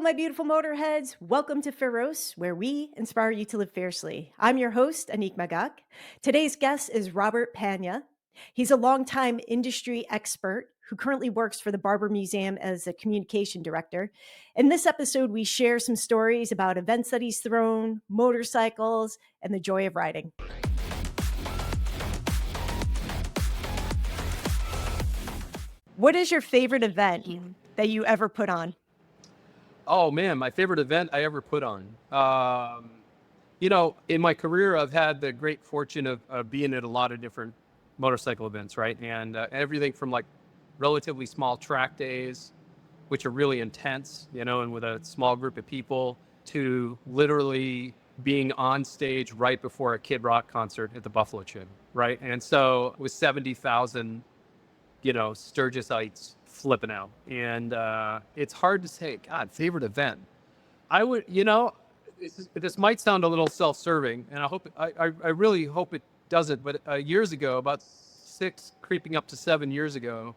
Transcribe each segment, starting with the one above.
my beautiful motorheads. Welcome to Feroz, where we inspire you to live fiercely. I'm your host, Anik Magak. Today's guest is Robert Pandya. He's a longtime industry expert who currently works for the Barber Museum as a communication director. In this episode, we share some stories about events that he's thrown, motorcycles, and the joy of riding. What is your favorite event that you ever put on? Oh man, my favorite event I ever put on. In my career, I've had the great fortune of being at a lot of different motorcycle events, right? And everything from like relatively small track days, which are really intense, and with a small group of people, to literally being on stage right before a Kid Rock concert at the Buffalo Chin, right? And so with 70,000 Sturgisites flipping out. And it's hard to say, God, favorite event. I would, this might sound a little self-serving, and I really hope it doesn't. But years ago, about 6, creeping up to 7 years ago,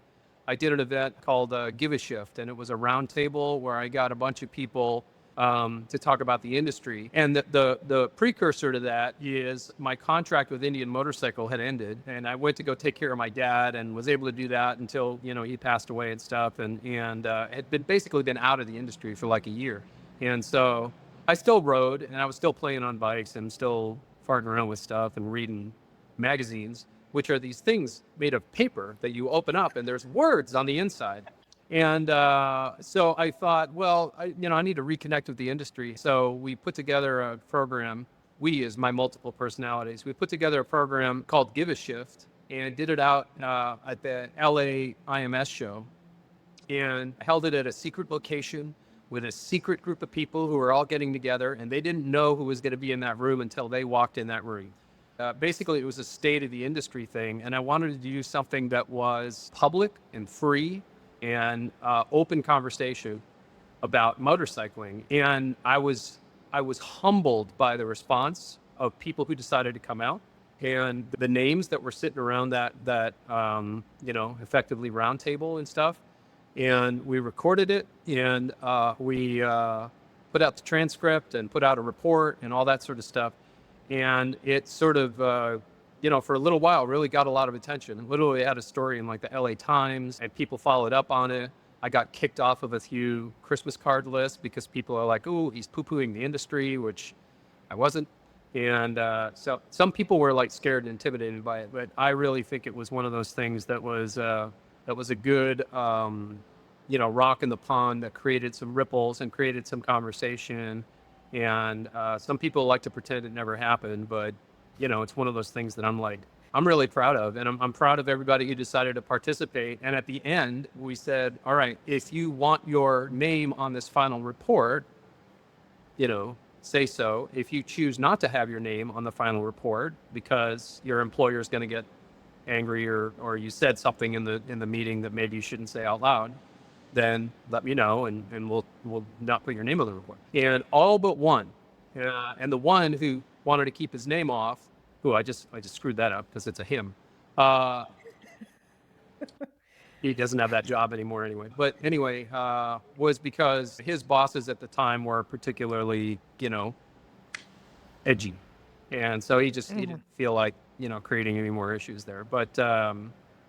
I did an event called Give a Shift, and it was a round table where I got a bunch of people to talk about the industry. And the precursor to that is my contract with Indian Motorcycle had ended, and I went to go take care of my dad and was able to do that until, he passed away and stuff, and had basically been out of the industry for like a year. And so I still rode, and I was still playing on bikes and still farting around with stuff and reading magazines, which are these things made of paper that you open up and there's words on the inside. And so I thought, well, I need to reconnect with the industry. So we put together a program. We, as my multiple personalities, we put together a program called Give a Shift and did it out at the LA IMS show, and held it at a secret location with a secret group of people who were all getting together, and they didn't know who was going to be in that room until they walked in that room. Basically, it was a state of the industry thing, and I wanted to do something that was public and free and open conversation about motorcycling. And I was humbled by the response of people who decided to come out, and the names that were sitting around that effectively round table and stuff. And we recorded it, and we put out the transcript and put out a report and all that sort of stuff. And it sort of, for a little while, really got a lot of attention. Literally had a story in like the LA Times, and people followed up on it. I got kicked off of a few Christmas card lists because people are like, "Ooh, he's poo-pooing the industry," which I wasn't. And so some people were like scared and intimidated by it, but I really think it was one of those things that was a good, rock in the pond that created some ripples and created some conversation. And some people like to pretend it never happened, but it's one of those things that I'm really proud of, and I'm proud of everybody who decided to participate. And at the end, we said, all right, if you want your name on this final report, say so. If you choose not to have your name on the final report because your employer is going to get angry, or you said something in the meeting that maybe you shouldn't say out loud, then let me know, and we'll not put your name on the report. And all but one, and the one who wanted to keep his name off, who I just screwed that up because it's a him. He doesn't have that job anymore anyway. But anyway, was because his bosses at the time were particularly, edgy. And so he didn't feel like, creating any more issues there. But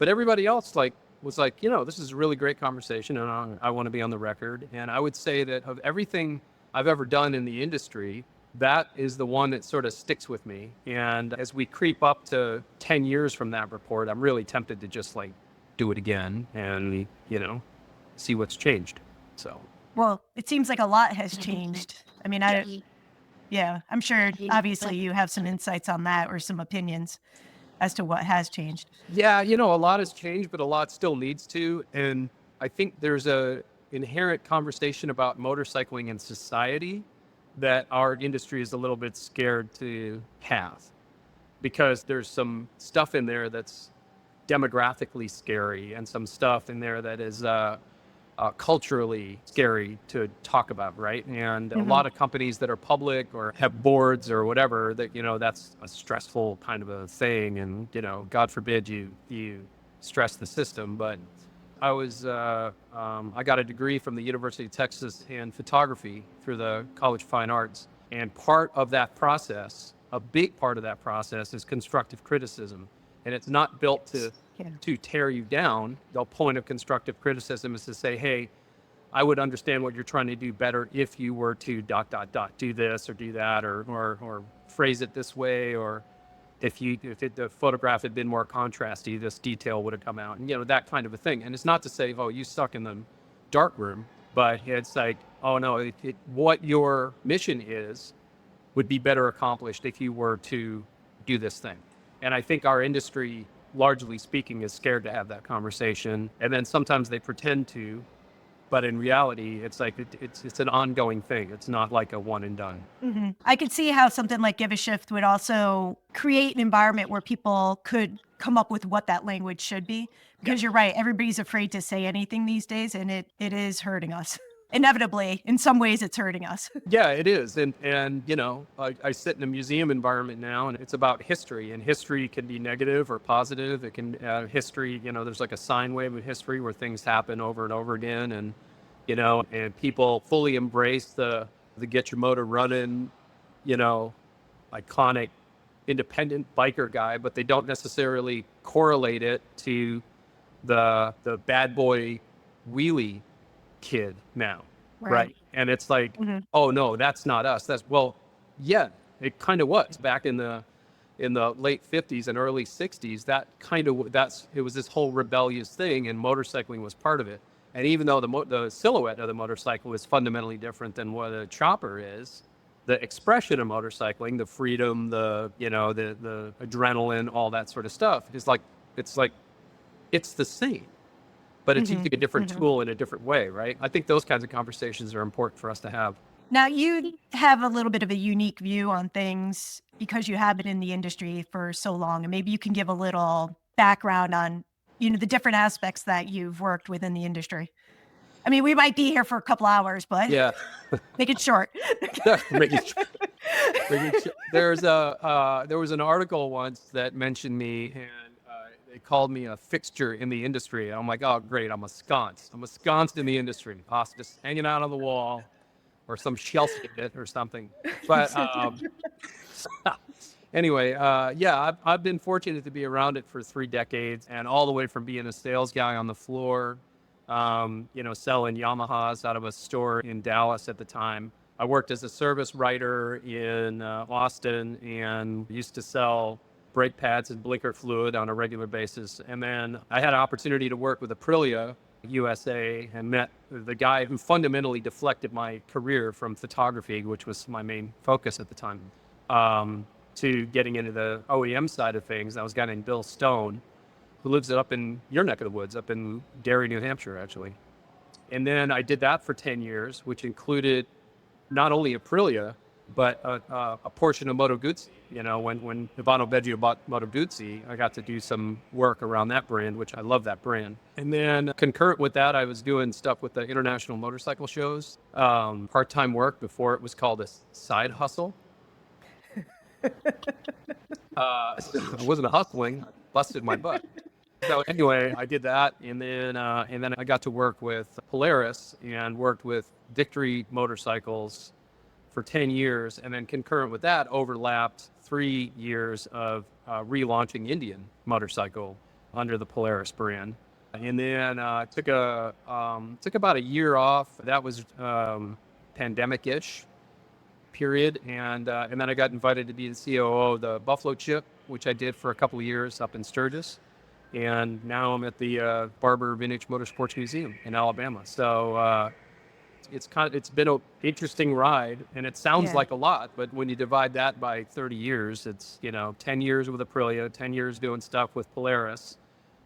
everybody else was like, this is a really great conversation, and I want to be on the record. And I would say that of everything I've ever done in the industry, that is the one that sort of sticks with me. And as we creep up to 10 years from that report, I'm really tempted to just do it again and, see what's changed. So. Well, it seems like a lot has changed. I mean, I'm sure obviously you have some insights on that or some opinions as to what has changed. Yeah, a lot has changed, but a lot still needs to. And I think there's a inherent conversation about motorcycling in society that our industry is a little bit scared to have, because there's some stuff in there that's demographically scary, and some stuff in there that is culturally scary to talk about, right? And a lot of companies that are public or have boards or whatever, that that's a stressful kind of a thing, and God forbid you stress the system. But I got a degree from the University of Texas in photography through the College of Fine Arts. And part of that process, a big part of that process, is constructive criticism. And it's not built Yes. Yeah. to tear you down. The point of constructive criticism is to say, hey, I would understand what you're trying to do better if you were to ... do this or do that, or phrase it this way, or the photograph had been more contrasty, this detail would have come out, and that kind of a thing. And it's not to say, oh, you suck in the dark room, but it's like, oh no, what your mission is would be better accomplished if you were to do this thing. And I think our industry, largely speaking, is scared to have that conversation, and then sometimes they pretend to. But in reality, it's like it's an ongoing thing. It's not like a one and done. I could see how something like Give a Shift would also create an environment where people could come up with what that language should be. Because you're right, everybody's afraid to say anything these days, and it is hurting us. Inevitably, in some ways, it's hurting us. Yeah, it is. And I sit in a museum environment now, and it's about history. And history can be negative or positive. It can history. There's like a sine wave of history where things happen over and over again, and and people fully embrace the get your motor running, iconic independent biker guy, but they don't necessarily correlate it to the bad boy wheelie kid now. Right. And it's like, oh no, that's not us. Yeah, it kind of was back in the late 50s and early 60s. It was this whole rebellious thing, and motorcycling was part of it. And even though the silhouette of the motorcycle is fundamentally different than what a chopper is, the expression of motorcycling, the freedom, the adrenaline, all that sort of stuff is it's the same, but it's using a different tool in a different way, right? I think those kinds of conversations are important for us to have. Now, you have a little bit of a unique view on things because you have been in the industry for so long, and maybe you can give a little background on, the different aspects that you've worked within the industry. I mean, we might be here for a couple hours, but Yeah. make it short. There was an article once that mentioned me, and they called me a fixture in the industry. I'm like, oh, great, I'm ensconced in the industry. Just hanging out on the wall, or some shelf it or something. But anyway, yeah, I've been fortunate to be around it for 3 decades, and all the way from being a sales guy on the floor, selling Yamahas out of a store in Dallas at the time. I worked as a service writer in Austin and used to sell brake pads and blinker fluid on a regular basis. And then I had an opportunity to work with Aprilia USA and met the guy who fundamentally deflected my career from photography, which was my main focus at the time, to getting into the OEM side of things. That was a guy named Bill Stone, who lives up in your neck of the woods, up in Derry, New Hampshire, actually. And then I did that for 10 years, which included not only Aprilia, but a portion of Moto Guzzi. When Ivano Beggio bought Moto Guzzi, I got to do some work around that brand, which I love that brand. And then concurrent with that, I was doing stuff with the international motorcycle shows, part-time work before it was called a side hustle. I wasn't hustling, I busted my butt. So anyway, I did that, and then I got to work with Polaris and worked with Victory Motorcycles for 10 years, and then concurrent with that, overlapped 3 years of relaunching Indian motorcycle under the Polaris brand, and then took about a year off. That was pandemic-ish period, and then I got invited to be the COO of the Buffalo Chip, which I did for a couple of years up in Sturgis. And now I'm at the Barber Vintage Motorsports Museum in Alabama. So it's been an interesting ride, and it sounds like a lot, but when you divide that by 30 years, it's 10 years with Aprilia, 10 years doing stuff with Polaris,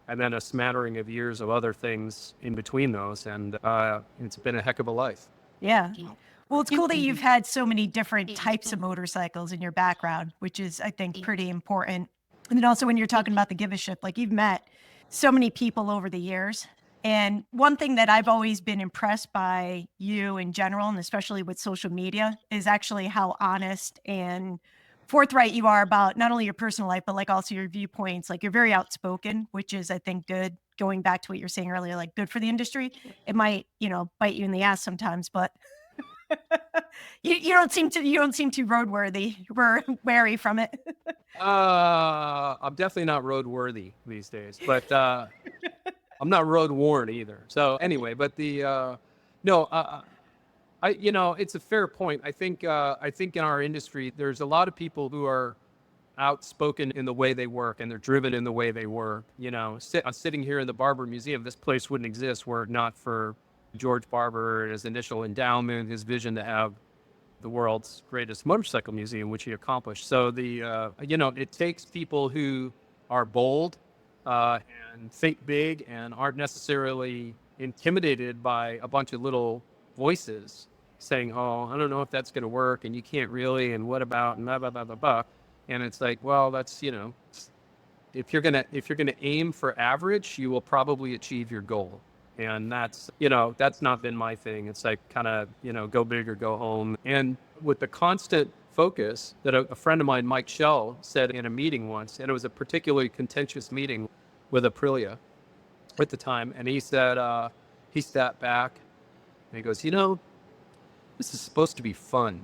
and then a smattering of years of other things in between those, and it's been a heck of a life. Yeah. Well, it's cool that you've had so many different types of motorcycles in your background, which is, I think, pretty important. And then also when you're talking about the Give a Shift, like you've met so many people over the years. And one thing that I've always been impressed by you in general, and especially with social media, is actually how honest and forthright you are about not only your personal life, but like also your viewpoints. Like you're very outspoken, which is, I think, good. going back to what you were saying earlier, like good for the industry. It might, bite you in the ass sometimes, but you don't seem too roadworthy. We're wary from it. I'm definitely not roadworthy these days, but I'm not road worn either. So anyway, but no, it's a fair point. I think in our industry, there's a lot of people who are outspoken in the way they work, and they're driven in the way they work. I'm sitting here in the Barber Museum. This place wouldn't exist were it not for George Barber and his initial endowment, his vision to have the world's greatest motorcycle museum, which he accomplished. So it takes people who are bold and think big and aren't necessarily intimidated by a bunch of little voices saying, "Oh, I don't know if that's going to work, and you can't really, and what about, and blah blah blah blah blah." And it's like, well, that's if you're gonna aim for average, you will probably achieve your goal. And that's not been my thing. It's like kind of, go big or go home. And with the constant focus that a friend of mine, Mike Schell, said in a meeting once, and it was a particularly contentious meeting with Aprilia at the time. And he said, he sat back and he goes, this is supposed to be fun.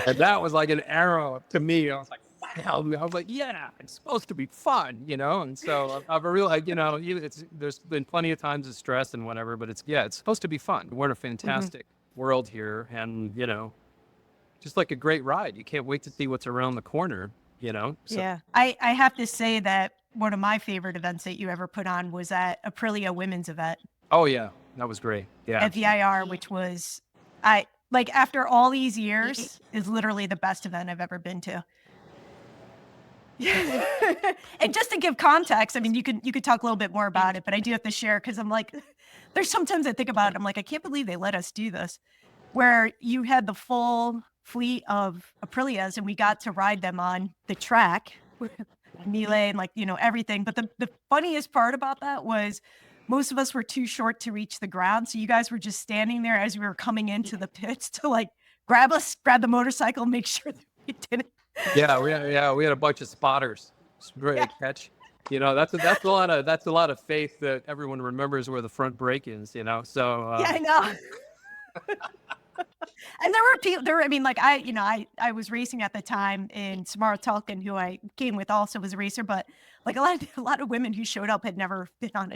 And that was like an arrow to me. I was like, wow. I was like, yeah, it's supposed to be fun, And so I've realized, there's been plenty of times of stress and whatever, but it's supposed to be fun. We're in a fantastic world here, and just like a great ride. You can't wait to see what's around the corner, So. Yeah, I have to say that one of my favorite events that you ever put on was that Aprilia women's event. Oh yeah, that was great. Yeah, at VIR, which was after all these years, is literally the best event I've ever been to. And just to give context, I mean, you could talk a little bit more about it, but I do have to share because I'm like, there's sometimes I think about it, I'm like, I can't believe they let us do this, where you had the full fleet of Aprilias and we got to ride them on the track, melee and everything. But the funniest part about that was most of us were too short to reach the ground. So you guys were just standing there as we were coming into the pits to grab the motorcycle, make sure that we didn't. Yeah, we had a bunch of spotters ready to catch. That's a lot of faith that everyone remembers where the front brake is. So yeah, I know. And there were people there. I mean, I was racing at the time, and Samara Tulkin, who I came with, also was a racer. But a lot of women who showed up had never been on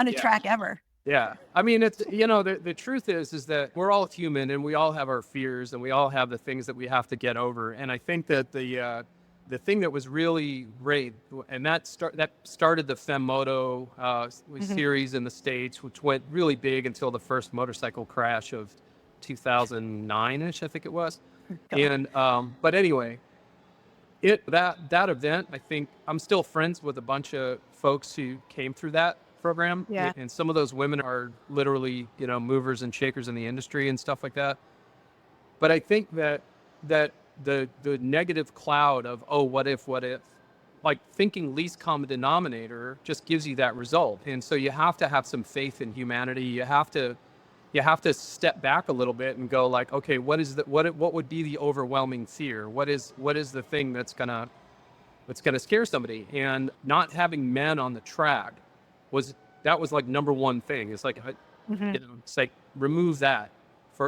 a track ever. Yeah. I mean, it's, the truth is that we're all human and we all have our fears and we all have the things that we have to get over. And I think that the thing that was really great, and that started the Femmoto series in the States, which went really big until the first motorcycle crash of 2009-ish, I think it was. And, but anyway, that event, I think I'm still friends with a bunch of folks who came through that program. Yeah. And some of those women are literally, movers and shakers in the industry and stuff like that. But I think that the negative cloud of, oh, what if, thinking least common denominator just gives you that result. And so you have to have some faith in humanity. You have to step back a little bit and go okay, what would be the overwhelming fear? What is the thing that's gonna scare somebody? And not having men on the track was number one thing. It's it's remove that.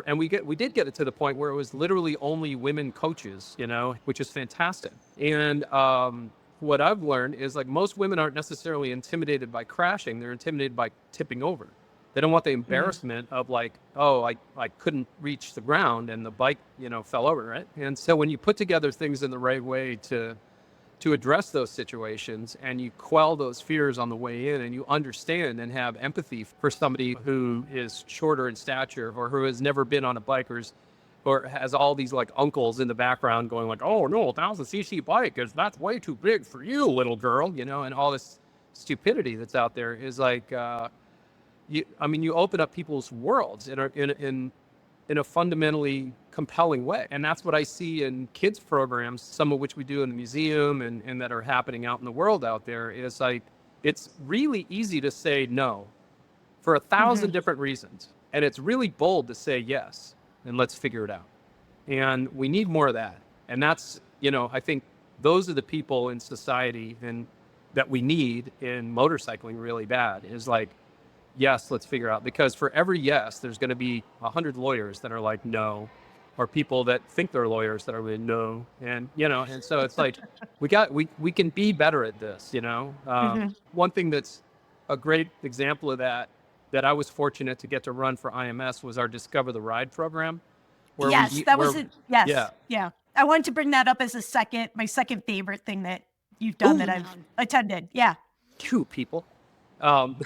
And we did get it to the point where it was literally only women coaches, which is fantastic. And what I've learned is most women aren't necessarily intimidated by crashing. They're intimidated by tipping over. They don't want the embarrassment of oh, I couldn't reach the ground and the bike, fell over, right? And so when you put together things in the right way to address those situations, and you quell those fears on the way in, and you understand and have empathy for somebody who is shorter in stature or who has never been on a bike or has all these uncles in the background going oh no, 1,000cc bike that's way too big for you, little girl, and all this stupidity that's out there is you open up people's worlds in a fundamentally compelling way. And that's what I see in kids programs, some of which we do in the museum and that are happening out in the world out there, is it's really easy to say no for 1,000 different reasons. And it's really bold to say yes, and let's figure it out. And we need more of that. And that's, I think those are the people in society, and that we need in motorcycling really bad is like, yes, let's figure out, because for every yes, there's going to be 100 lawyers that are like, no, or people that think they're lawyers that are like, no. And, and so it's like, we can be better at this, Hmm. One thing that's a great example of that I was fortunate to get to run for IMS was our Discover the Ride program where Yes, that was it. Yes. yeah. Yeah. I wanted to bring that up as my second favorite thing that you've done that Ooh, I've attended. Yeah. cute people. So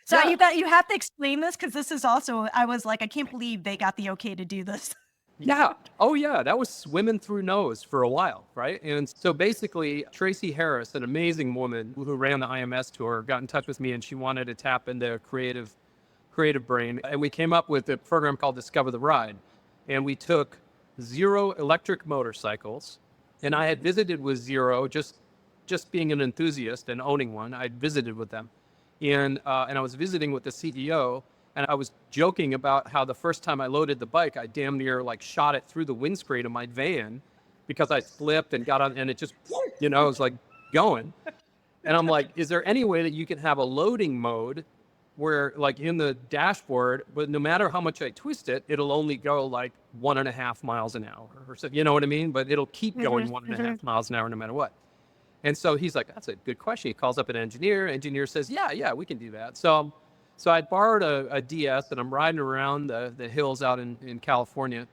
So yeah. you have to explain this because this is also, I was like, I can't believe they got the okay to do this. Yeah. Oh, yeah. That was swimming through nose for a while, right? And so basically, Tracy Harris, an amazing woman who ran the IMS tour, got in touch with me, and she wanted to tap into creative brain. And we came up with a program called Discover the Ride. And we took 0 electric motorcycles. And I had visited with 0, just being an enthusiast and owning one. I'd visited with them. And I was visiting with the CEO. And I was joking about how the first time I loaded the bike, I damn near like shot it through the windscreen of my van because I slipped and got on, and it just, it was like going. And I'm like, is there any way that you can have a loading mode where like in the dashboard, but no matter how much I twist it, it'll only go like 1.5 miles an hour or so, you know what I mean? But it'll keep going 1.5 miles an hour no matter what. And so he's like, that's a good question. He calls up an engineer. Engineer says, yeah, we can do that. So I borrowed a DS, and I'm riding around the hills out in California.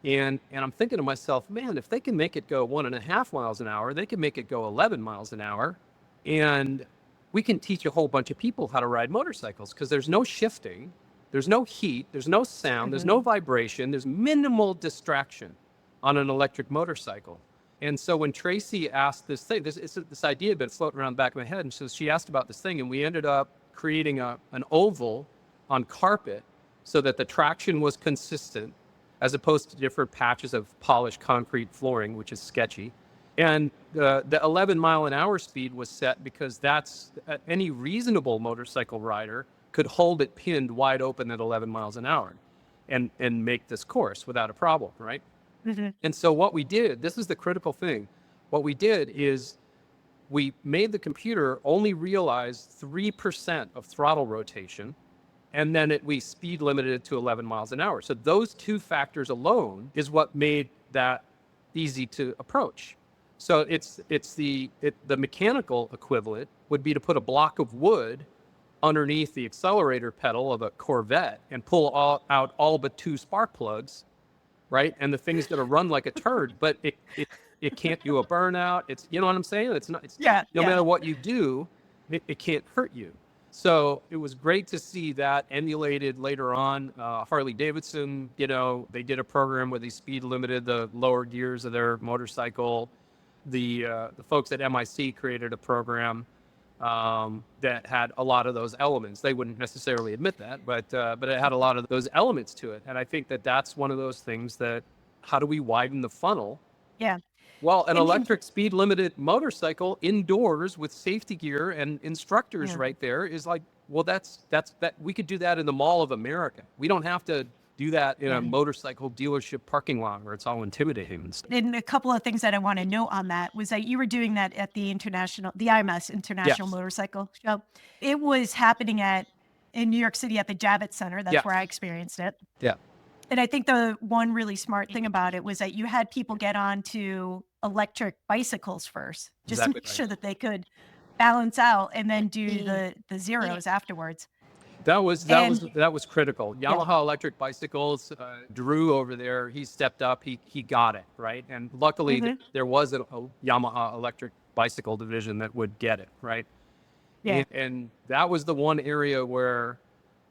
And I'm thinking to myself, man, if they can make it go 1.5 miles an hour, they can make it go 11 miles an hour. And we can teach a whole bunch of people how to ride motorcycles because there's no shifting, there's no heat, there's no sound, there's no vibration, there's minimal distraction on an electric motorcycle. And so when Tracy asked this thing, this idea had been floating around the back of my head. And so she asked about this thing, and we ended up creating an oval on carpet so that the traction was consistent as opposed to different patches of polished concrete flooring, which is sketchy. And the 11 mile an hour speed was set because that's any reasonable motorcycle rider could hold it pinned wide open at 11 miles an hour and make this course without a problem, right? And so what we did, this is the critical thing. What we did is we made the computer only realize 3% of throttle rotation, and then we speed limited it to 11 miles an hour. So those two factors alone is what made that easy to approach. So the mechanical equivalent would be to put a block of wood underneath the accelerator pedal of a Corvette and pull out all but 2 spark plugs, right? And the thing's going to run like a turd, but it can't do a burnout. It's, you know what I'm saying? No matter what you do, it can't hurt you. So it was great to see that emulated later on. Harley Davidson, they did a program where they speed limited the lower gears of their motorcycle. The folks at MIC created a program that had a lot of those elements. They wouldn't necessarily admit that, but it had a lot of those elements to it. And I think that that's one of those things that, how do we widen the funnel? Yeah. Well, an electric speed limited motorcycle indoors with safety gear and instructors right there is like, well, that's we could do that in the Mall of America. We don't have to do that in a motorcycle dealership parking lot where it's all intimidating and stuff. And a couple of things that I want to note on that was that you were doing that at the IMS International Motorcycle Show. It was happening in New York City at the Javits Center. That's where I experienced it. Yeah. And I think the one really smart thing about it was that you had people get onto electric bicycles first, just to make sure that they could balance out and then do the zeros afterwards. That was critical. Yamaha electric bicycles, Drew over there, he stepped up, he got it, right? And luckily there was a Yamaha electric bicycle division that would get it, right? Yeah. And that was the one area where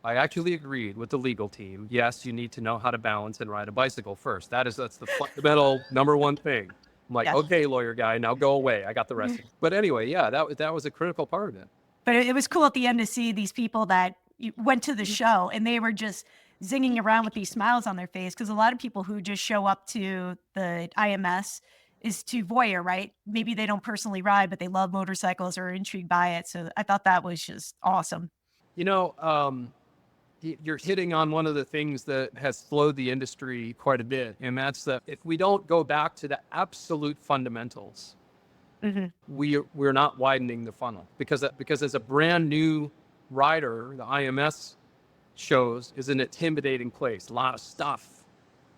I actually agreed with the legal team. Yes, you need to know how to balance and ride a bicycle first. That's the fundamental number one thing. I'm like, okay, lawyer guy, now go away. I got the rest of it. But anyway, that was a critical part of it. But it was cool at the end to see these people that went to the show and they were just zinging around with these smiles on their face, because a lot of people who just show up to the IMS is to voyeur, right? Maybe they don't personally ride, but they love motorcycles or are intrigued by it. So I thought that was just awesome. You're hitting on one of the things that has slowed the industry quite a bit. And that's that if we don't go back to the absolute fundamentals we're not widening the funnel because as a brand new rider, the IMS shows is an intimidating place. A lot of stuff,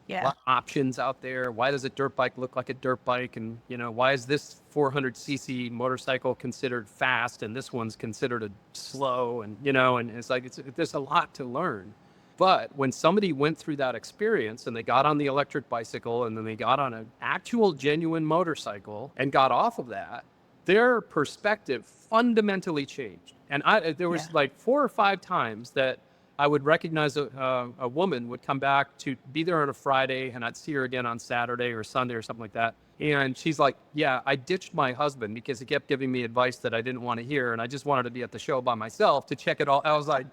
a Yeah. lot of options out there. Why does a dirt bike look like a dirt bike? And, why is this 400cc motorcycle considered fast and this one's considered a slow? And, and it's like, there's a lot to learn. But when somebody went through that experience and they got on the electric bicycle and then they got on an actual genuine motorcycle and got off of that, their perspective fundamentally changed. And there was like 4 or 5 times that I would recognize a woman would come back to be there on a Friday, and I'd see her again on Saturday or Sunday or something like that. And she's like, yeah, I ditched my husband because he kept giving me advice that I didn't want to hear. And I just wanted to be at the show by myself to check it all. I was like,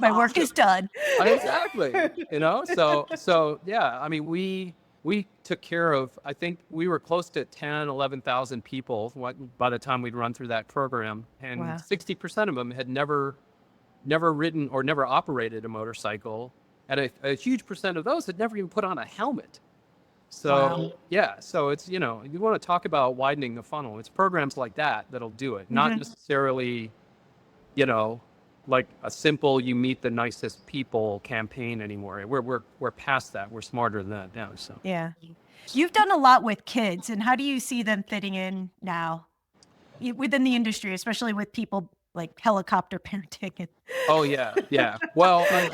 my work is done. Exactly. So yeah, I mean, we took care of, I think we were close to 10, 11,000 people by the time we'd run through that program. And 60% of them had never ridden or never operated a motorcycle. And a huge percent of those had never even put on a helmet. So yeah, so it's, you want to talk about widening the funnel. It's programs like that that'll do it, not necessarily, like a simple "you meet the nicest people" campaign anymore. We're past that. We're smarter than that now. So yeah, you've done a lot with kids, and how do you see them fitting in now within the industry, especially with people like helicopter parenting? Oh yeah. Well, I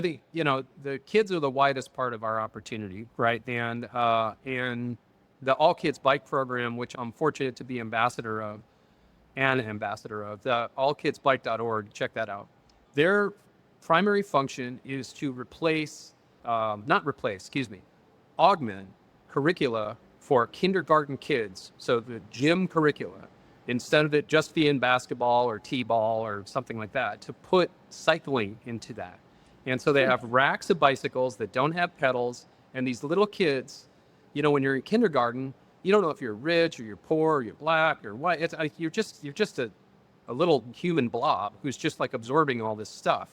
think the kids are the widest part of our opportunity, right? And the All Kids Bike program, which I'm fortunate to be ambassador of, the allkidsbike.org. Check that out. Their primary function is to augment curricula for kindergarten kids. So the gym curricula, instead of it just being basketball or t-ball or something like that, to put cycling into that. And so they have racks of bicycles that don't have pedals, and these little kids, when you're in kindergarten, you don't know if you're rich or you're poor or you're black or what. It's you're just a little human blob who's just like absorbing all this stuff.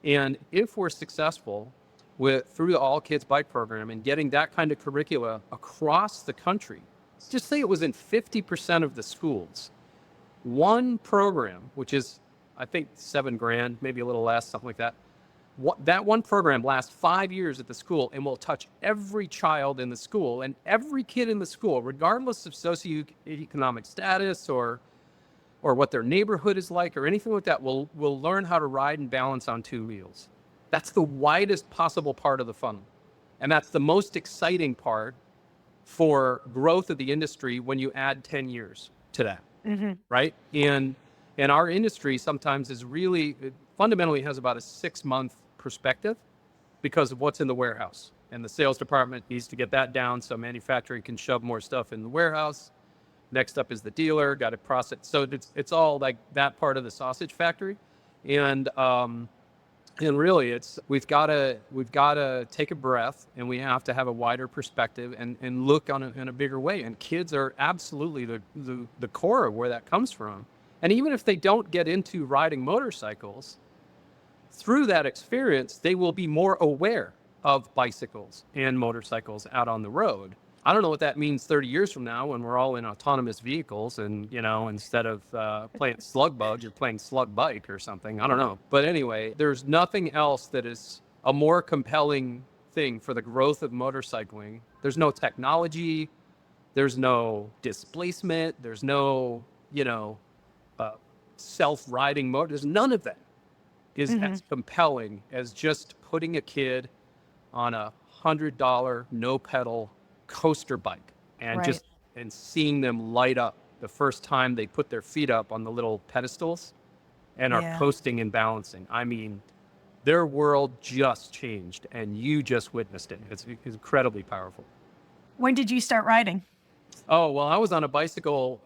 And if we're successful through the All Kids Bike program and getting that kind of curricula across the country, just say it was in 50% of the schools, one program, which is I think $7,000, maybe a little less, something like that. That one program lasts 5 years at the school and will touch every child in the school, and every kid in the school, regardless of socioeconomic status or what their neighborhood is like or anything like that, will learn how to ride and balance on 2 wheels. That's the widest possible part of the funnel. And that's the most exciting part for growth of the industry when you add 10 years to that, right? And our industry sometimes fundamentally has about a 6-month perspective because of what's in the warehouse, and the sales department needs to get that down so manufacturing can shove more stuff in the warehouse. Next up is the dealer, got to process. So it's all like that part of the sausage factory. And really we've got to take a breath, and we have to have a wider perspective and look in a bigger way. And kids are absolutely the core of where that comes from. And even if they don't get into riding motorcycles, through that experience, they will be more aware of bicycles and motorcycles out on the road. I don't know what that means 30 years from now when we're all in autonomous vehicles and, instead of playing slug bug, you're playing slug bike or something. I don't know. But anyway, there's nothing else that is a more compelling thing for the growth of motorcycling. There's no technology. There's no displacement. There's no, self-riding motor. There's none of that is as compelling as just putting a kid on a $100 no pedal coaster bike and and seeing them light up the first time they put their feet up on the little pedestals and are coasting and balancing. I mean, their world just changed, and you just witnessed it. It's incredibly powerful. When did you start riding? Oh, well, I was on a bicycle,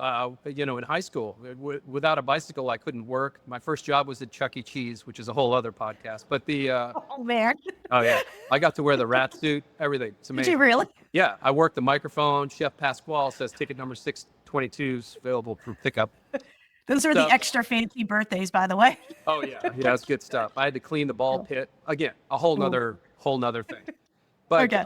in high school. Without a bicycle, I couldn't work. My first job was at Chuck E. Cheese, which is a whole other podcast. But oh, man. Oh, yeah. I got to wear the rat suit, everything. It's amazing. Did you really? Yeah. I worked the microphone. Chef Pasquale says ticket number 622 is available for pickup. Those are the extra fancy birthdays, by the way. Oh, yeah. Yeah, it's good stuff. I had to clean the ball pit. Again, a whole nother thing. Okay.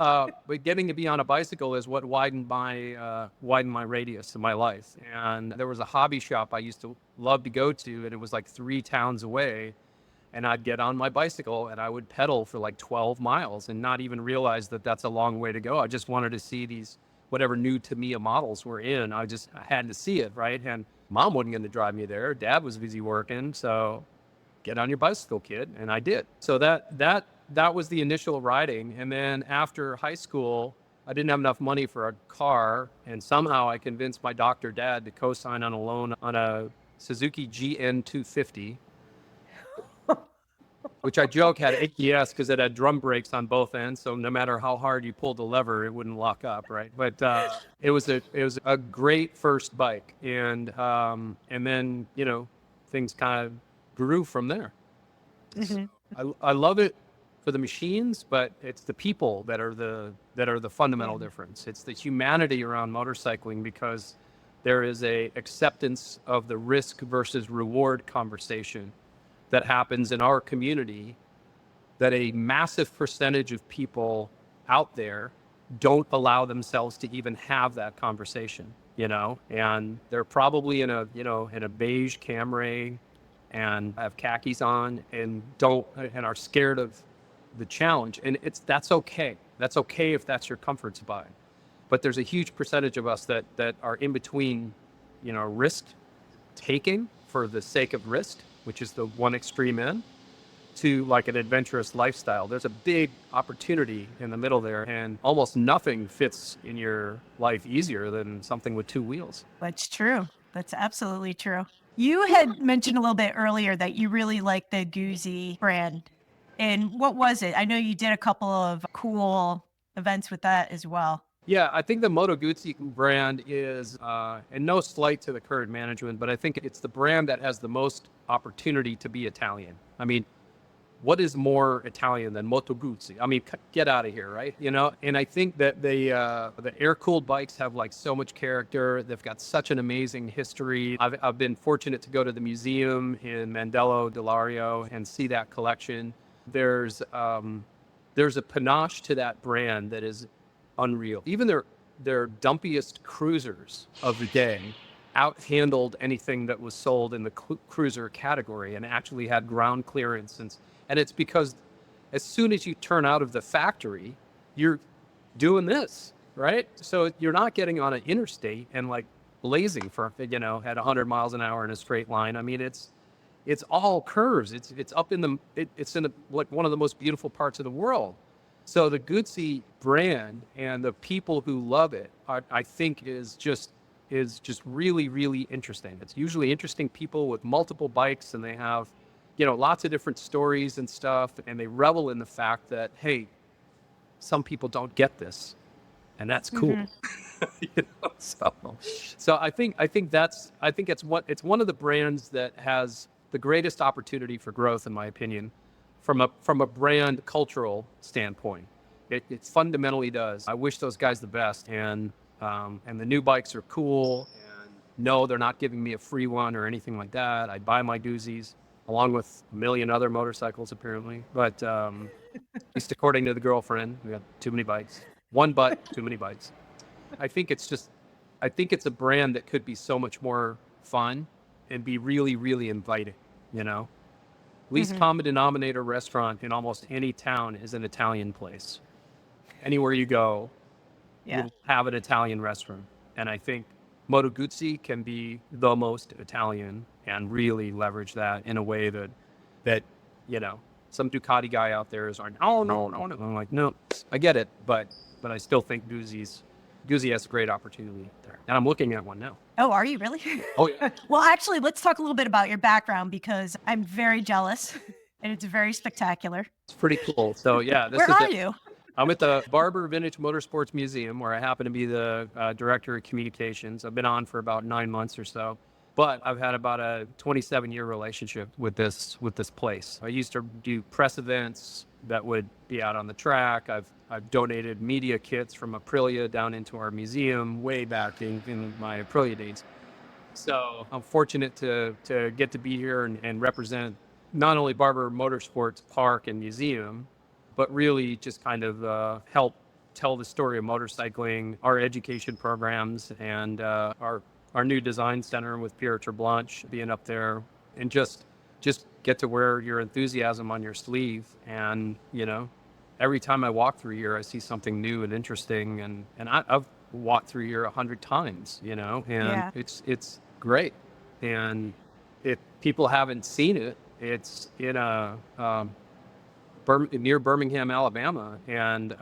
But getting to be on a bicycle is what widened my radius of my life. And there was a hobby shop I used to love to go to, and it was like 3 towns away. And I'd get on my bicycle and I would pedal for like 12 miles and not even realize that that's a long way to go. I just wanted to see these whatever new Tamiya models were in. I had to see it, right? And mom wasn't going to drive me there. Dad was busy working, so get on your bicycle, kid, and I did. So that was the initial riding. And then after high school, I didn't have enough money for a car, and somehow I convinced my doctor dad to co-sign on a loan on a Suzuki GN 250, which I joke had AKS because it had drum brakes on both ends. So no matter how hard you pulled the lever, it wouldn't lock up, right? But it was a great first bike, and then things kind of grew from there. So Mhm. I love it for the machines, but it's the people that are the fundamental Yeah. difference. It's the humanity around motorcycling, because there is a acceptance of the risk versus reward conversation that happens in our community that a massive percentage of people out there don't allow themselves to even have that conversation, and they're probably in a beige Camry and have khakis on and are scared of the challenge. And that's okay. That's okay if that's your comfort spot. But there's a huge percentage of us that are in between, risk taking for the sake of risk, which is the one extreme end, to like an adventurous lifestyle. There's a big opportunity in the middle there, and almost nothing fits in your life easier than something with 2 wheels. That's true. That's absolutely true. You had mentioned a little bit earlier that you really like the Guzzi brand. And what was it? I know you did a couple of cool events with that as well. Yeah, I think the Moto Guzzi brand is, and no slight to the current management, but I think it's the brand that has the most opportunity to be Italian. I mean, what is more Italian than Moto Guzzi? I mean, get out of here, right? And I think that the air-cooled bikes have like so much character. They've got such an amazing history. I've been fortunate to go to the museum in Mandello dell'Ario and see that collection. There's a panache to that brand that is unreal. Even their dumpiest cruisers of the day outhandled anything that was sold in the cruiser category and actually had ground clearance. And it's because as soon as you turn out of the factory, you're doing this, right? So you're not getting on an interstate and like blazing for, at 100 miles an hour in a straight line. I mean, it's all curves. It's up in it's in like one of the most beautiful parts of the world. So the Guzzi brand and the people who love it, I think is just really, really interesting. It's usually interesting people with multiple bikes, and they have, lots of different stories and stuff, and they revel in the fact that, hey, some people don't get this, and that's cool. Mhm. So I think it's one of the brands that has the greatest opportunity for growth, in my opinion, from a brand cultural standpoint. It fundamentally does. I wish those guys the best, and the new bikes are cool. And no, they're not giving me a free one or anything like that. I buy my Guzzis along with a million other motorcycles, apparently. But at least according to the girlfriend, we got too many bikes. One butt, too many bikes. I think it's a brand that could be so much more fun and be really, really inviting, Least Mhm. common denominator restaurant in almost any town is an Italian place. Anywhere you go, Yeah. you'll have an Italian restaurant. And I think Moto Guzzi can be the most Italian and really leverage that in a way that some Ducati guy out there is like, oh no, no, no. I'm like, no, I get it, but I still think Guzzi has a great opportunity there. And I'm looking at one now. Oh, are you really? Oh yeah. Well, actually, let's talk a little bit about your background because I'm very jealous and it's very spectacular. It's pretty cool. So yeah, this Where is are it. you? I'm at the Barber Vintage Motorsports Museum, where I happen to be the director of communications. I've been on for about 9 months or so, but I've had about a 27-year relationship with this place. I used to do press events that would be out on the track. I've donated media kits from Aprilia down into our museum way back in my Aprilia days. So I'm fortunate to get to be here and represent not only Barber Motorsports Park and Museum, but really just kind of help tell the story of motorcycling, our education programs, and our new design center with Pierre Treblanche being up there, and just get to wear your enthusiasm on your sleeve. And every time I walk through here, I see something new and interesting, and I've walked through here 100 times, and Yeah. it's great. And if people haven't seen it, it's in near Birmingham, Alabama, and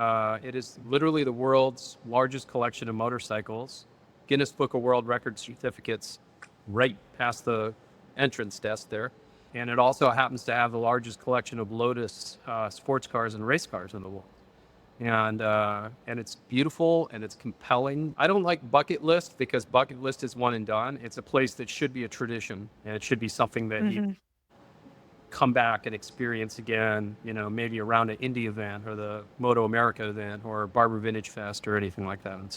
it is literally the world's largest collection of motorcycles. Guinness Book of World Record certificates right past the entrance desk there. And it also happens to have the largest collection of Lotus sports cars and race cars in the world. And it's beautiful and it's compelling. I don't like bucket list because bucket list is one and done. It's a place that should be a tradition, and it should be something that you come back and experience again, maybe around an indie event or the Moto America event or Barber Vintage Fest or anything like that. And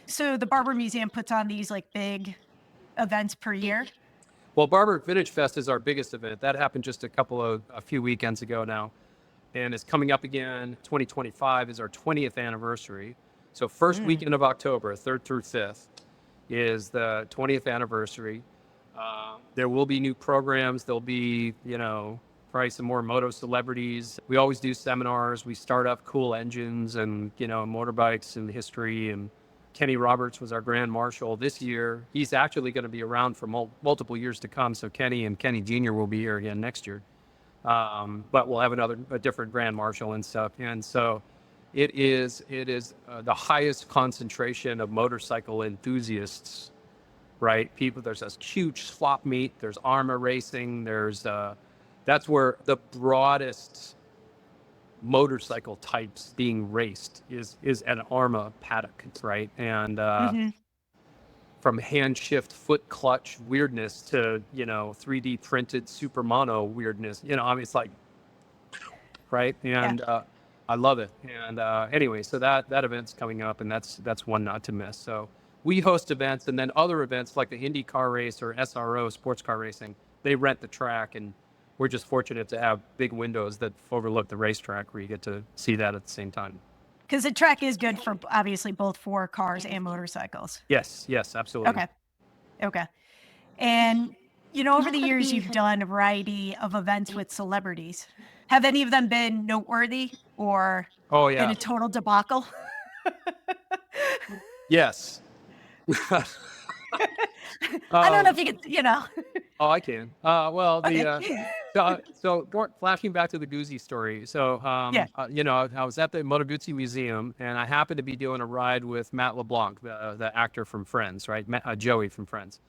So the Barber Museum puts on these like big events per year. well, Barber Vintage Fest is our biggest event. That happened just a few weekends ago now. And it's coming up again. 2025 is our 20th anniversary. So first weekend of October, 3rd through 5th, is the 20th anniversary. There will be new programs. There'll be, probably some more moto celebrities. We always do seminars. We start up cool engines and, motorbikes and history. And Kenny Roberts was our Grand Marshal this year. He's actually going to be around for multiple years to come. So Kenny and Kenny Jr. will be here again next year. But we'll have a different Grand Marshal and stuff. And so it is the highest concentration of motorcycle enthusiasts, right? People, there's this huge swap meet, there's ARMA racing, that's where the broadest motorcycle types being raced is at an ARMA paddock, right? And from hand shift foot clutch weirdness to 3D printed super mono weirdness, it's like, right? And I love it. And anyway, so that event's coming up, and that's one not to miss. So we host events, and then other events like the Indy car race or SRO sports car racing, they rent the track, and we're just fortunate to have big windows that overlook the racetrack where you get to see that at the same time. Because the track is good for obviously both for cars and motorcycles. Yes, absolutely. Okay. And, over the years, you've done a variety of events with celebrities. Have any of them been noteworthy or in a total debacle? Yes. I don't know if you could, Oh, I can. Well, so flashing back to the Guzzi story. So, I was at the Moto Guzzi Museum, and I happened to be doing a ride with Matt LeBlanc, the actor from Friends, right? Joey from Friends.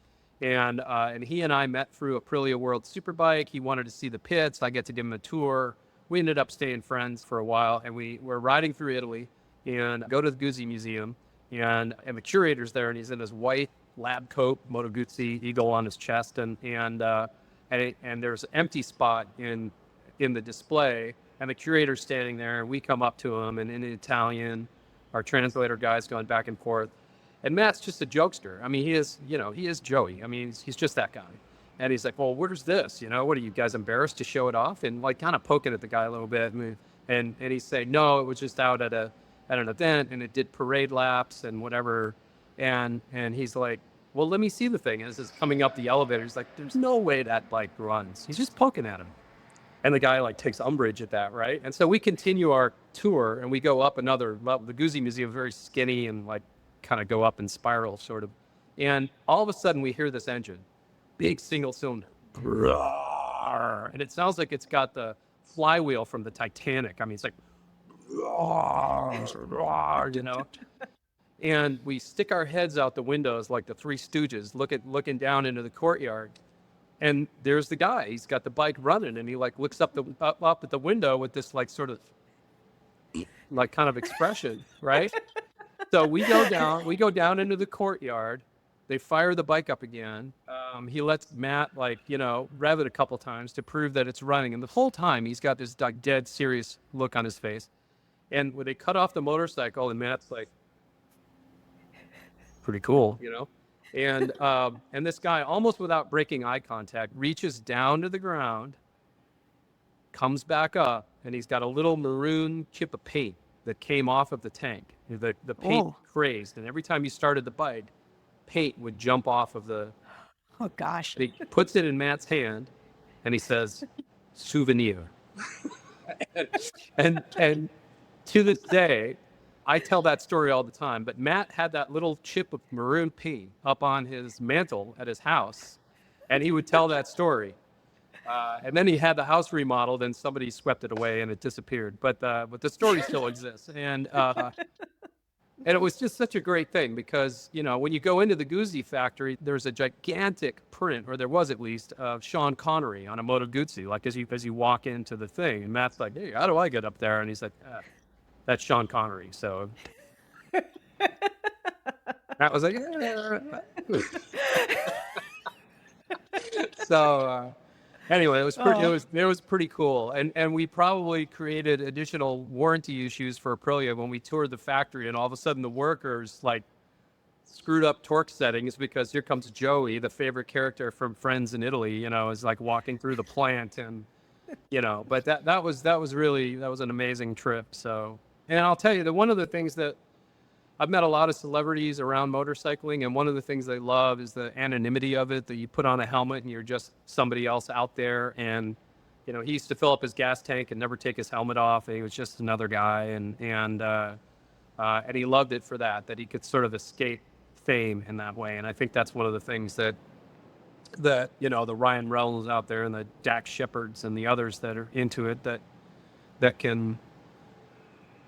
And he and I met through Aprilia World Superbike. He wanted to see the pits. I get to give him a tour. We ended up staying friends for a while, and we were riding through Italy and go to the Guzzi Museum, and the curator's there, and he's in his white lab coat, Moto Guzzi eagle on his chest, and there's an empty spot in the display, and the curator's standing there, and we come up to him, and in Italian, our translator guy's going back and forth, and Matt's just a jokester. I mean, he is Joey. I mean, he's just that guy. And he's like, well, where's this? What are you guys embarrassed to show it off? And like kind of poking at the guy a little bit. And he's saying, no, it was just out at an event, and it did parade laps and whatever. And he's like, well, let me see the thing. And as it's coming up the elevator, he's like, there's no way that bike runs. He's just poking at him. And the guy like takes umbrage at that, right? And so we continue our tour, and we go up the Guzzi Museum is very skinny and like kind of go up in spiral sort of. And all of a sudden we hear this engine, big single cylinder. And it sounds like it's got the flywheel from the Titanic. I mean, it's like, and we stick our heads out the windows like the Three Stooges, looking down into the courtyard. And there's the guy. He's got the bike running, and he like looks up at the window with this like sort of like kind of expression, right? So we go down into the courtyard. They fire the bike up again. He lets Matt rev it a couple times to prove that it's running. And the whole time he's got this like dead serious look on his face. And when they cut off the motorcycle, and Matt's like, pretty cool, and this guy, almost without breaking eye contact, reaches down to the ground, comes back up, and he's got a little maroon chip of paint that came off of the tank. The paint Oh. crazed, and every time you started the bike, paint would jump off of the. Oh gosh. He puts it in Matt's hand, and he says, "Souvenir." and to this day, I tell that story all the time. But Matt had that little chip of maroon paint up on his mantle at his house, and he would tell that story. And then he had the house remodeled, and somebody swept it away, and it disappeared. But the story still exists, and it was just such a great thing because when you go into the Guzzi factory, there's a gigantic print, or there was at least, of Sean Connery on a Moto Guzzi. Like as you walk into the thing, and Matt's like, "Hey, how do I get up there?" And he's like, "That's Sean Connery." So Matt was like, so. Anyway, it was pretty cool, and we probably created additional warranty issues for Aprilia when we toured the factory, and all of a sudden the workers like screwed up torque settings because here comes Joey, the favorite character from Friends in Italy, is like walking through the plant, and but that was an amazing trip. So, and I'll tell you that one of the things that I've met a lot of celebrities around motorcycling, and one of the things they love is the anonymity of it, that you put on a helmet and you're just somebody else out there. And, he used to fill up his gas tank and never take his helmet off. And he was just another guy. And he loved it for that he could sort of escape fame in that way. And I think that's one of the things that the Ryan Reynolds out there and the Dax Shepards and the others that are into it that can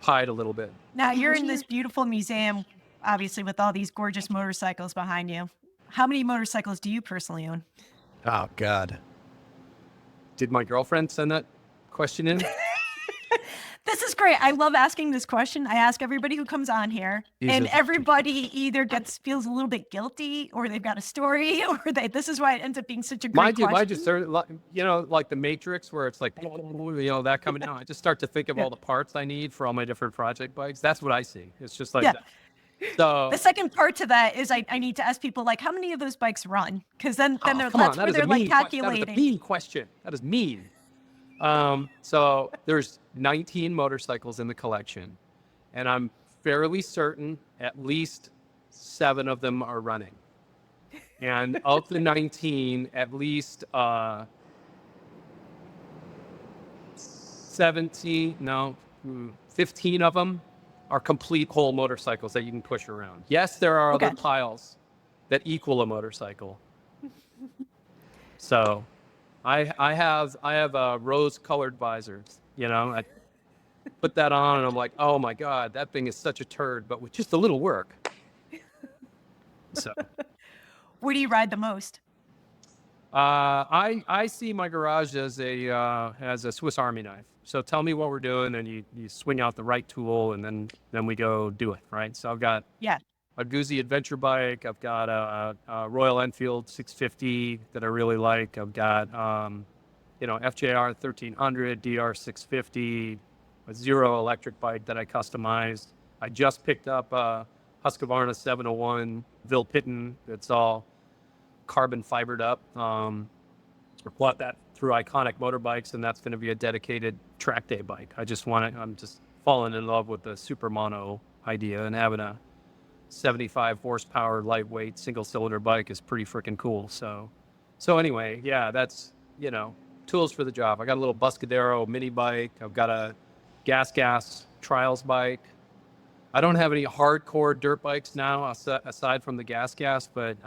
hide a little bit. Now you're in this beautiful museum, obviously, with all these gorgeous motorcycles behind you. How many motorcycles do you personally own? Oh, God. Did my girlfriend send that question in? This is great. I love asking this question. I ask everybody who comes on here, and everybody either feels a little bit guilty, or they've got a story, or this is why it ends up being such a great question. I just started, like the Matrix, where it's like, that coming down. I just start to think of all the parts I need for all my different project bikes. That's what I see. It's just like that. So the second part to that is I need to ask people, like, how many of those bikes run? Because then they're like calculating. That is a mean question. That is mean. So there's 19 motorcycles in the collection, and I'm fairly certain at least 7 of them are running. And of the 19, at least 15 of them are complete whole motorcycles that you can push around. Yes, there are other piles that equal a motorcycle. So I have rose-colored visors. I put that on, and I'm like, oh my God, that thing is such a turd, but with just a little work. So, where do you ride the most? I see my garage as a Swiss Army knife. So tell me what we're doing, and you swing out the right tool, and then we go do it, right? So I've got a Guzzi adventure bike. I've got a Royal Enfield 650 that I really like. I've got FJR 1300, DR 650, a Zero electric bike that I customized. I just picked up a Husqvarna 701 Vilpitten. It's all carbon fibered up. I bought that through Iconic Motorbikes, and that's going to be a dedicated track day bike. I'm just falling in love with the super mono idea, and having a 75 horsepower lightweight single cylinder bike is pretty freaking cool. So anyway, that's tools for the job. I got a little Buscadero mini bike. I've got a gas trials bike. I don't have any hardcore dirt bikes now aside from the gas, but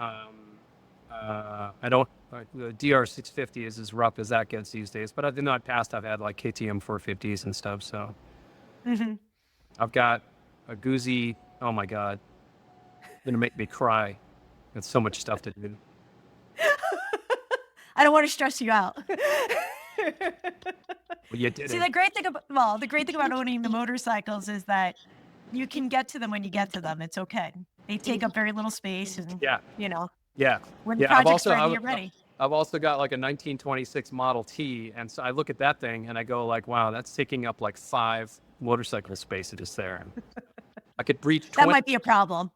I don't. The DR 650 is as rough as that gets these days. But in the past, I've had like KTM 450s and stuff. So I've got a Guzzi. Oh my God, gonna make me cry. It's so much stuff to do. I don't want to stress you out. Well, you did. See, the great thing about owning the motorcycles is that you can get to them when you get to them. It's okay. They take up very little space, and when the project's ready, you're ready. I've also got like a 1926 Model T, and so I look at that thing and I go like, wow, that's taking up like 5 motorcycle spaces there. I could reach 20. That might be a problem.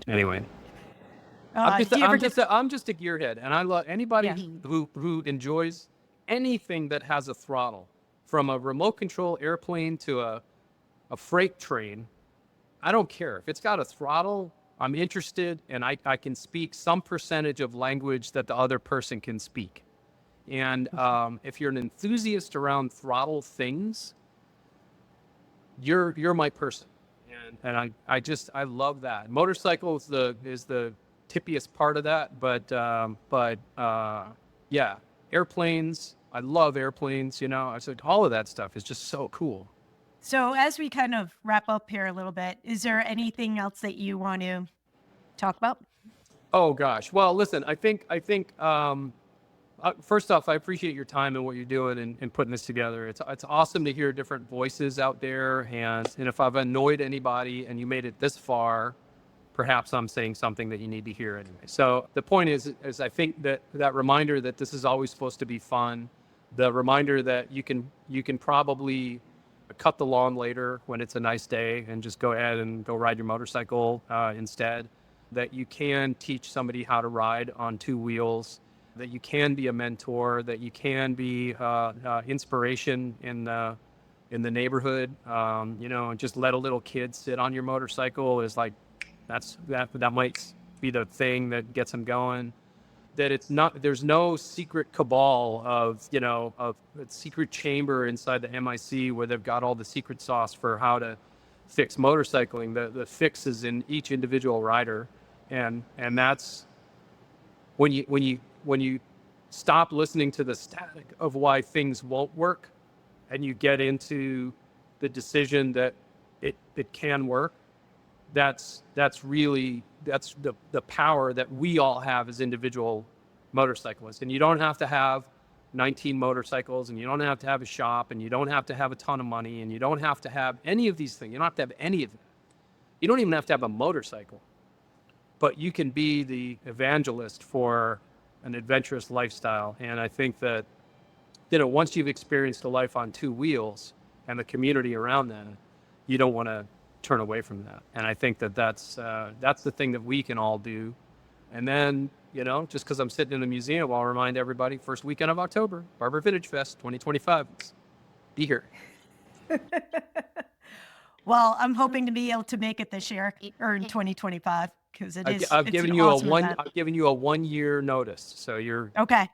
Anyway. I'm just a gearhead, and I love anybody who enjoys anything that has a throttle, from a remote control airplane to a freight train. I don't care. If it's got a throttle, I'm interested, and I can speak some percentage of language that the other person can speak. And if you're an enthusiast around throttle things, you're my person. And I love that. Motorcycle is the tippiest part of that, but yeah, airplanes. I love airplanes. You know, I said all of that stuff is just so cool. So, as we kind of wrap up here a little bit, is there anything else that you want to talk about? Oh gosh. Well, listen, I think first off, I appreciate your time and what you're doing and putting this together. It's awesome to hear different voices out there, and if I've annoyed anybody and you made it this far, perhaps I'm saying something that you need to hear anyway. So the point is I think that reminder that this is always supposed to be fun, the reminder that you can probably cut the lawn later when it's a nice day and just go ahead and go ride your motorcycle instead, that you can teach somebody how to ride on two wheels, that you can be a mentor, that you can be inspiration in the neighborhood. You know, and just let a little kid sit on your motorcycle is like, that might be the thing that gets them going. That it's not, there's no secret cabal of, you know, of a secret chamber inside the MIC where they've got all the secret sauce for how to fix motorcycling. The fix is in each individual rider, and that's when you stop listening to the static of why things won't work, and you get into the decision that it can work. That's the power that we all have as individual motorcyclists. And you don't have to have 19 motorcycles, and you don't have to have a shop, and you don't have to have a ton of money, and you don't have to have any of these things. You don't have to have any of it. You don't even have to have a motorcycle, but you can be the evangelist for an adventurous lifestyle. And I think that, you know, once you've experienced a life on two wheels and the community around that, you don't want to turn away from that. And I think that that's the thing that we can all do. And then, you know, just because I'm sitting in the museum, I'll remind everybody, first weekend of October, Barber Vintage Fest 2025. Be here. Well, I'm hoping to be able to make it this year or in 2025, because I've given you I've given you a 1 year notice, so you're okay.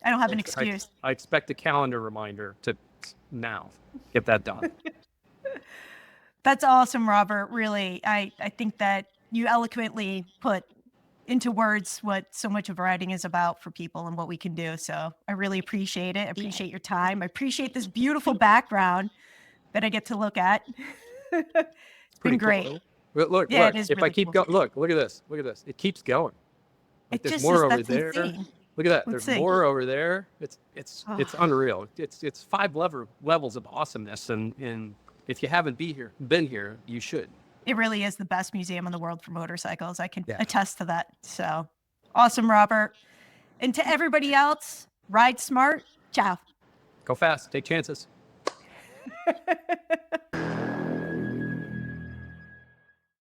I don't have an excuse. I expect a calendar reminder to now get that done. That's awesome, Robert. Really, I think that you eloquently put into words what so much of riding is about for people and what we can do. So I really appreciate it. I appreciate your time. I appreciate this beautiful background that I get to look at. It's been great. Cool. Look, yeah, it is if really I keep cool. going, look at this. It keeps going. Like, It there's just more is, over that's there. insane. Look at that. Let's There's see. more over there. It's unreal. It's 5 levels of awesomeness, and if you haven't been here, you should. It really is the best museum in the world for motorcycles. I can attest to that. So awesome, Robert. And to everybody else, ride smart. Ciao. Go fast. Take chances.